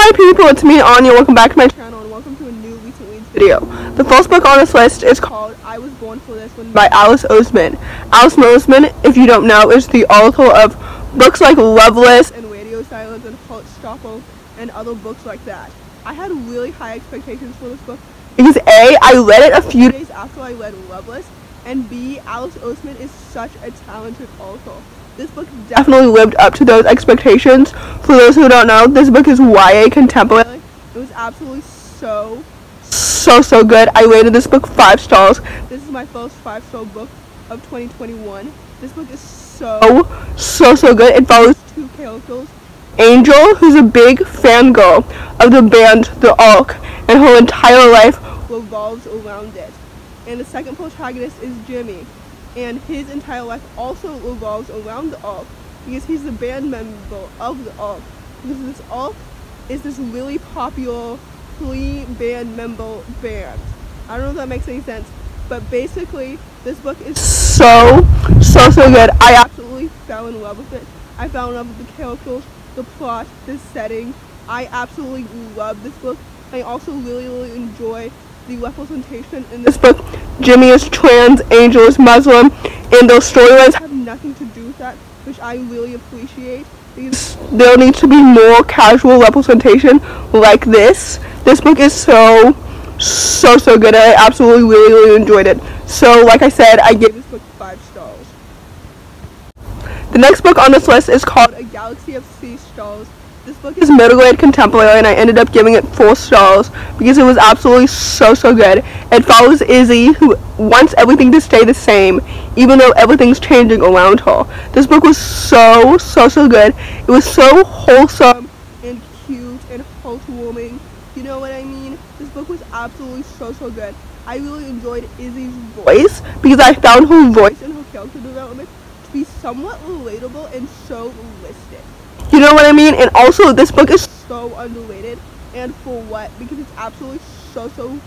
Hi people, it's me Anja. Welcome back to my channel and welcome to a new recent reads video. The first book on this list is called I Was Born for This One by Oseman. Oseman, if you don't know, is the author of books like Loveless and Radio Silence and Heartstopper and other books like that. I had really high expectations for this book because A, I read it a few days after I read Loveless, and B, Oseman is such a talented author. This book definitely lived up to those expectations. For those who don't know, this book is YA contemporary. It was absolutely so good. I rated this book 5 stars. This is my first 5-star book of 2021. This book is so good. It follows 2 characters. Angel, who's a big fangirl of the band The Ark, and her entire life revolves around it. And the second protagonist is Jimmy, and his entire life also revolves around the Ark because he's the band member of the Ark. Because this Ark is this really popular 3-band member band. I don't know if that makes any sense, but basically this book is so good. I absolutely fell in love with it. I fell in love with the characters, the plot, the setting. I absolutely love this book. I also really enjoy the representation in this book. Jimmy is trans, Angel is Muslim, and those storylines have nothing to do with that, which I really appreciate because there needs to be more casual representation like this. This book is so good. I absolutely really enjoyed it. So like I said, I gave this book 5 stars. The next book on this list is called A Galaxy of Sea Stars. This book is middle grade contemporary, and I ended up giving it 4 stars because it was absolutely so good. It follows Izzy, who wants everything to stay the same, even though everything's changing around her. This book was so good. It was so wholesome and cute and heartwarming. You know what I mean? This book was absolutely so good. I really enjoyed Izzy's voice because I found her voice and her character development to be somewhat relatable and so realistic. You know what I mean? And also this book is so underrated, and for what? Because it's absolutely so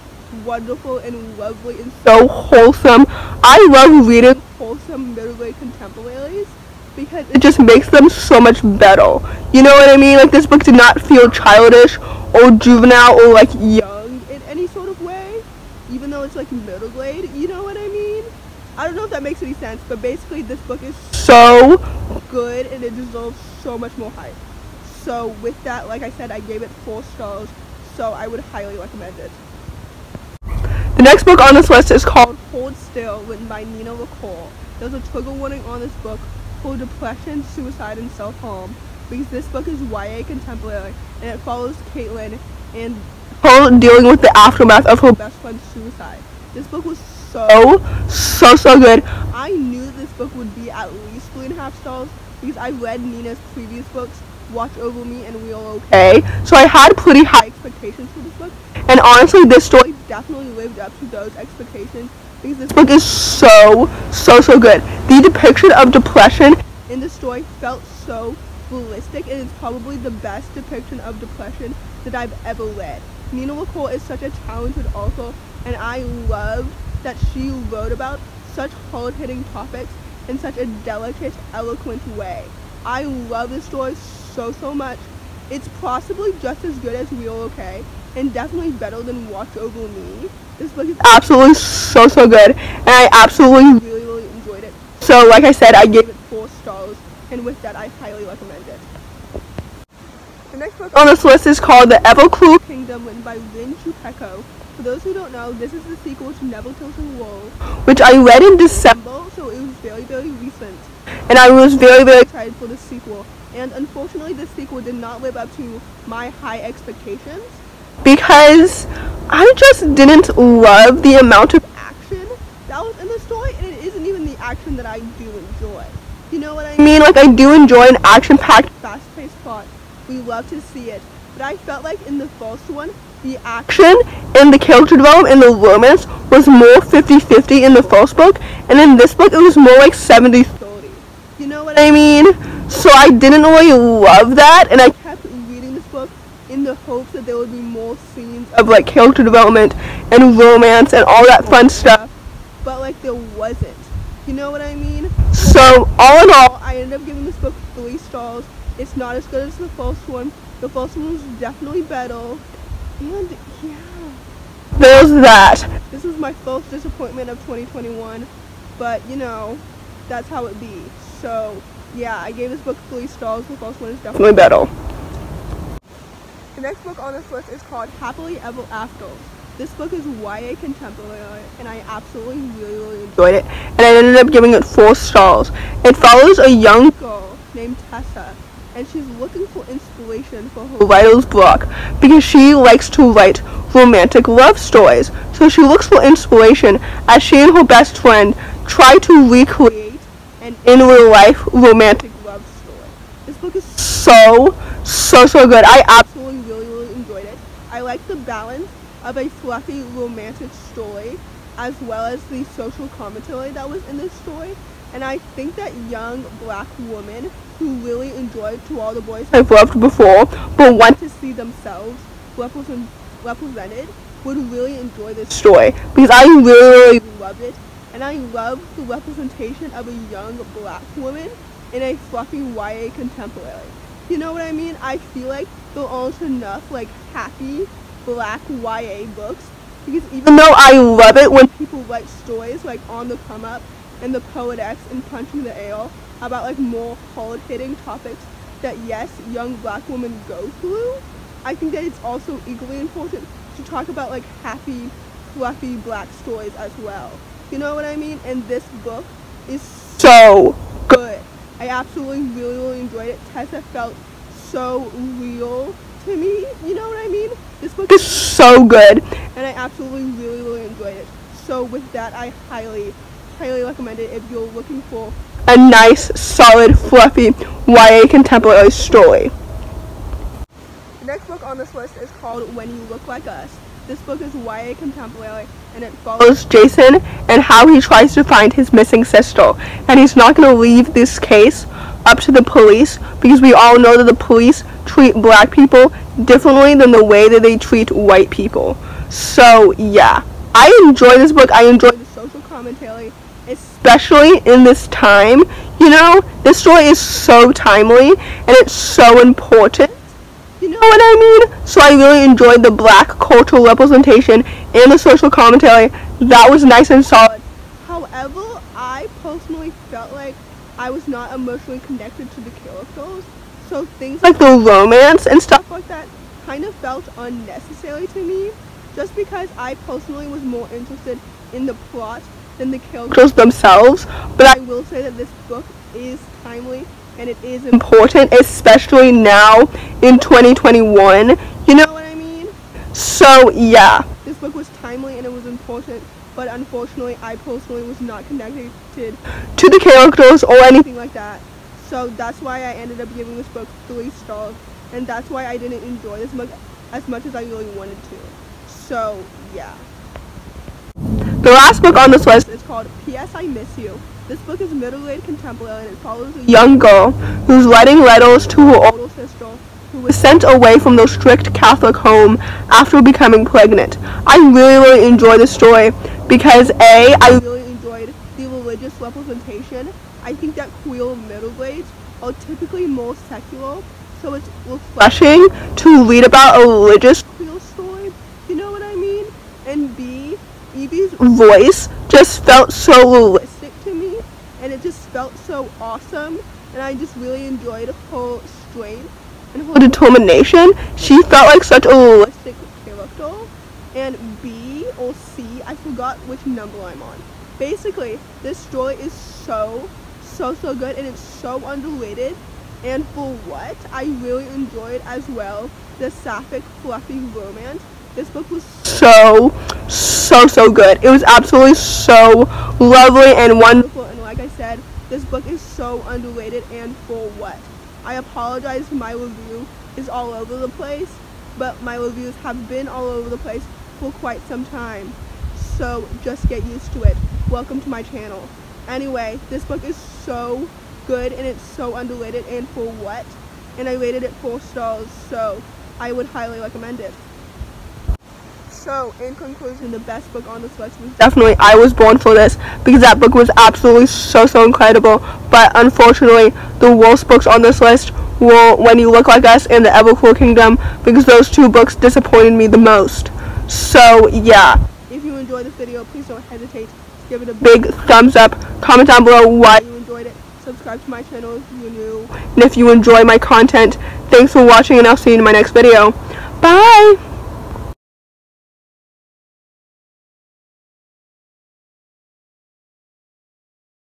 wonderful and lovely and so wholesome. I love reading wholesome middle grade contemporaries because it just makes them so much better. You know what I mean? Like, this book did not feel childish or juvenile or like young in any sort of way, even though it's like middle grade. You know what I mean? I don't know if that makes any sense, but basically this book is so good and it deserves so much more hype. So with that, like I said, I gave it 4 stars, so I would highly recommend it. The next book on this list is called Hold Still, written by LaCour. There's a trigger warning on this book for depression, suicide, and self-harm because this book is YA contemporary and it follows Caitlin and her dealing with the aftermath of her best friend's suicide. This book was so good. I knew this book would be at least 3.5 stars because I read Nina's previous books, Watch Over Me and We Are Okay, so I had pretty high expectations for this book, and honestly this story definitely lived up to those expectations because this book is so good. The depiction of depression in the story felt so realistic, and it's probably the best depiction of depression that I've ever read. LaCour is such a talented author, and I love that she wrote about such hard-hitting topics in such a delicate, eloquent way. I love this story so much. It's possibly just as good as We Are Okay, and definitely better than Watch Over Me. This book is absolutely so good, and I absolutely really enjoyed it. So like I said, I gave it 4 stars, and with that I highly recommend it. The next book on this list is called The Everclear Kingdom, written by Chupeco. For those who don't know, this is the sequel to Never Kills a World, which I read in December, so it was very recent. And I was very excited for the sequel. And unfortunately, this sequel did not live up to my high expectations because I just didn't love the amount of action that was in the story, and it isn't even the action that I do enjoy. You know what I mean? Like, I do enjoy an action-packed, fast-paced plot. We love to see it. But I felt like in the first one, the action and the character development and the romance was more 50-50 in the first book, and in this book it was more like 70-30. You know what I mean? So I didn't really love that, and I kept reading this book in the hopes that there would be more scenes of like character development and romance and all that fun stuff, but like there wasn't. You know what I mean? So all in all, I ended up giving this book 3 stars. It's not as good as the first one, The first one was definitely better. And yeah, there's that. This was my first disappointment of 2021, but you know, that's how it be. So yeah, I gave this book 3 stars. The first one is definitely better. The next book on this list is called Happily Ever After. This book is YA contemporary, and I absolutely really enjoyed it, and I ended up giving it 4 stars. It follows a young girl named Tessa, and she's looking for inspiration for her writer's block because she likes to write romantic love stories. So she looks for inspiration as she and her best friend try to recreate an in real life romantic love story. This book is so good. I absolutely really enjoyed it. I like the balance of a fluffy romantic story as well as the social commentary that was in this story, and I think that young black women who really enjoyed To All the Boys I've Loved Before but want to see themselves represented would really enjoy this story because I really loved it, and I love the representation of a young black woman in a fluffy YA contemporary. You know what I mean? I feel like there aren't enough like happy black YA books, because even though I love it when people write stories like On the Come Up and The Poet X and Punching the Ale about like more hard-hitting topics that yes, young black women go through, I think that it's also equally important to talk about like happy, fluffy black stories as well. You know what I mean? And this book is so good. I absolutely really enjoyed it. Tessa felt so real to me, you know what I mean? This book is so good, and I absolutely really enjoyed it. So with that, I highly recommend it if you're looking for a nice, solid, fluffy YA contemporary story. The next book on this list is called When You Look Like Us. This book is YA contemporary, and it follows Jason and how he tries to find his missing sister, and he's not going to leave this case up to the police because we all know that the police treat black people differently than the way that they treat white people. So yeah, I enjoy this book. I enjoy the social commentary, especially in this time. You know, this story is so timely and it's so important. You know what I mean? So I really enjoyed the black cultural representation and the social commentary. That was nice and solid. However, I personally felt like I was not emotionally connected to the characters. So things like the romance and stuff like that kind of felt unnecessary to me, just because I personally was more interested in the plot than the characters themselves. But I will say that this book is timely and it is important, especially now in 2021. You know what I mean? So yeah, this book was timely and it was important, but unfortunately I personally was not connected to the characters or anything like that. So that's why I ended up giving this book 3 stars, and that's why I didn't enjoy this book as much as I really wanted to. So yeah. The last book on this list is called P.S. I Miss You. This book is middle-aged contemporary, and it follows a young girl who's writing letters to her older sister who was sent away from their strict Catholic home after becoming pregnant. I really enjoy this story because I really enjoyed the religious representation. I think that queer middle grades are typically more secular, so it's refreshing to read about a religious queer story, you know what I mean? And B, Evie's voice just felt so realistic to me, and it just felt so awesome, and I just really enjoyed her strength and her determination. She felt like such a realistic character. And B or C, I forgot which number I'm on. Basically, this story is so good, and it's so underrated, and for what I really enjoyed as well the sapphic fluffy romance. This book was so good. It was absolutely so lovely and wonderful, and like I said, this book is so underrated, and for what? I apologize, my review is all over the place, but my reviews have been all over the place for quite some time, so just get used to it. Welcome to my channel. Anyway, this book is so good and it's so underrated, and for what? And I rated it 4 stars, so I would highly recommend it. So, in conclusion, the best book on this list was definitely I Was Born for This, because that book was absolutely so incredible. But unfortunately, the worst books on this list When You Look Like Us and The LaCour Kingdom, because those two books disappointed me the most. So yeah, if you enjoyed this video, please don't hesitate to give it a big thumbs up. Comment down below why you enjoyed it. Subscribe to my channel if you're new, and if you enjoy my content. Thanks for watching, and I'll see you in my next video. Bye!